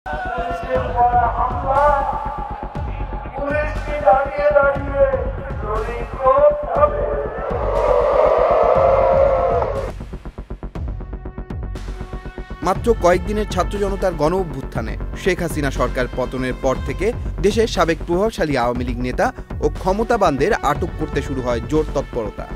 মাত্র কয়েকদিনের ছাত্র জনতার গণ অভ্যুত্থানে শেখ হাসিনা সরকার পতনের পর থেকে দেশের সাবেক প্রভাবশালী আওয়ামী লীগ নেতা ও ক্ষমতাবানদের আটক করতে শুরু হয় জোর তৎপরতা।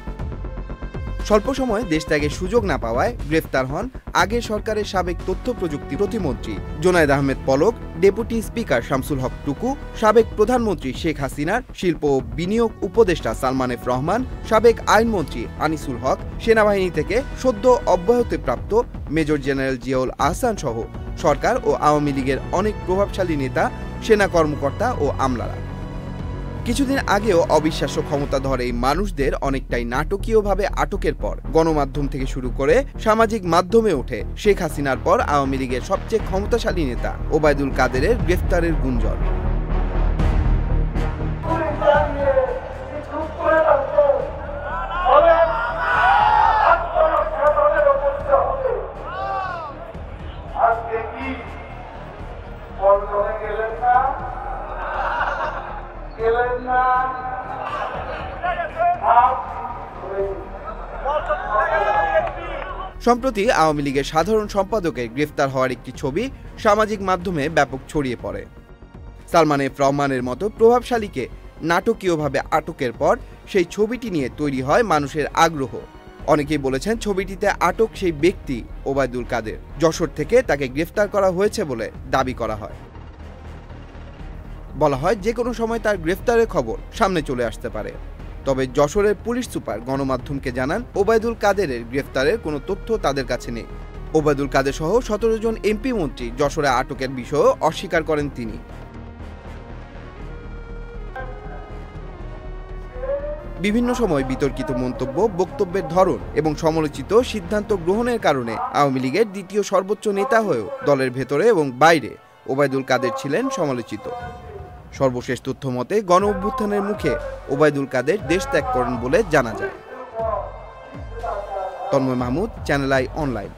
স্বল্প সময়ে দেশ ত্যাগের সুযোগ না পাওয়ায় গ্রেফতার হন আগের সরকারের সাবেক তথ্য প্রযুক্তি প্রতিমন্ত্রী জোনায়েদ আহমেদ পলক, ডেপুটি স্পিকার শামসুল হক টুকু, সাবেক প্রধানমন্ত্রী শেখ হাসিনার শিল্প ও বিনিয়োগ উপদেষ্টা সালমান এফ রহমান, সাবেক আইনমন্ত্রী আনিসুল হক, সেনাবাহিনী থেকে সদ্য অব্যাহতিপ্রাপ্ত মেজর জেনারেল জিয়াউল আহসান সহ সরকার ও আওয়ামী লীগের অনেক প্রভাবশালী নেতা, সেনা কর্মকর্তা ও আমলারা। কিছুদিন আগেও অবিশ্বাস্য ক্ষমতাধর এই মানুষদের অনেকটাই নাটকীয়ভাবে আটকের পর গণমাধ্যম থেকে শুরু করে সামাজিক মাধ্যমে ওঠে শেখ হাসিনার পর আওয়ামী লীগের সবচেয়ে ক্ষমতাশালী নেতা ওবায়দুল কাদেরের গ্রেফতারের গুঞ্জন। সম্প্রতি আওয়ামী লীগের সাধারণ সম্পাদকের গ্রেফতার হওয়ার একটি ছবি সামাজিক মাধ্যমে ব্যাপক ছড়িয়ে পড়ে। সালমান এফ রহমানের মতো প্রভাবশালীকে নাটকীয়ভাবে আটকের পর সেই ছবিটি নিয়ে তৈরি হয় মানুষের আগ্রহ। অনেকেই বলেছেন ছবিটিতে আটক সেই ব্যক্তি ওবায়দুল কাদের। যশোর থেকে তাকে গ্রেফতার করা হয়েছে বলে দাবি করা হয়। বলা হয় যে কোনো সময় তার গ্রেফতারের খবর সামনে চলে আসতে পারে। তবে যশোরের পুলিশ সুপার গণমাধ্যমকে জানান ওবায়দুল কাদেরের গ্রেফতারের কোনো তথ্য তাদের কাছে নেই। ওবায়দুল কাদের সহ ১৭ জন এমপি মন্ত্রী যশোরে আটকের বিষয়েও অস্বীকার করেন তিনি। বিভিন্ন সময় বিতর্কিত মন্তব্য, বক্তব্যের ধরন এবং সমালোচিত সিদ্ধান্ত গ্রহণের কারণে আওয়ামী লীগের দ্বিতীয় সর্বোচ্চ নেতা হয়েও দলের ভেতরে এবং বাইরে ওবায়দুল কাদের ছিলেন সমালোচিত। সর্বশেষ তথ্য মতে গণ অভ্যুত্থানের মুখে ওবায়দুল কাদের দেশ ত্যাগ করেন বলে জানা যায়। Tanmoy Mahmud, channel I online.